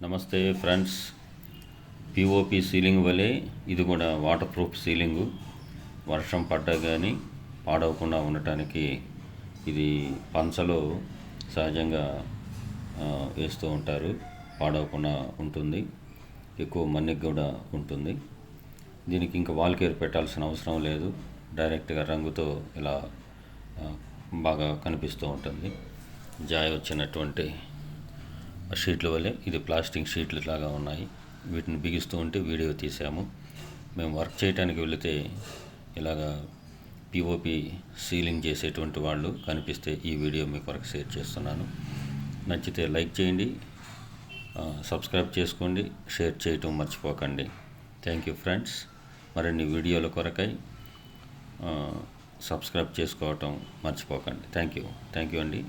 నమస్తే friends. POP ceiling వలె ఇది కూడా వాటర్ ప్రూఫ్ సీలింగు. వర్షం పడ్డా కానీ పాడవకుండా ఉండటానికి ఇది పంచలో సహజంగా వేస్తూ ఉంటారు. పాడవకుండా ఉంటుంది, ఎక్కువ మన్నిక కూడా ఉంటుంది. దీనికి ఇంకా వాల్ కేర్ పెట్టాల్సిన అవసరం లేదు. డైరెక్ట్గా రంగుతో ఇలా బాగా కనిపిస్తూ ఉంటుంది. జాయ్ వచ్చినటువంటి షీట్ల వల్లే ఇది ప్లాస్టిక్ షీట్లు లాగా ఉన్నాయి. వీటిని బిగిస్తూ ఉంటే వీడియో తీసాము. మేము వర్క్ చేయడానికి వెళితే ఇలాగా పిఓపి సీలింగ్ చేసేటువంటి వాళ్ళు కనిపిస్తే ఈ వీడియో మీ కొరకు షేర్ చేస్తున్నాను. నచ్చితే లైక్ చేయండి, సబ్స్క్రైబ్ చేసుకోండి, షేర్ చేయటం మర్చిపోకండి. Thank you friends. మరిన్ని వీడియోల కొరకై సబ్స్క్రైబ్ చేసుకోవటం మర్చిపోకండి. థ్యాంక్ యూ అండి.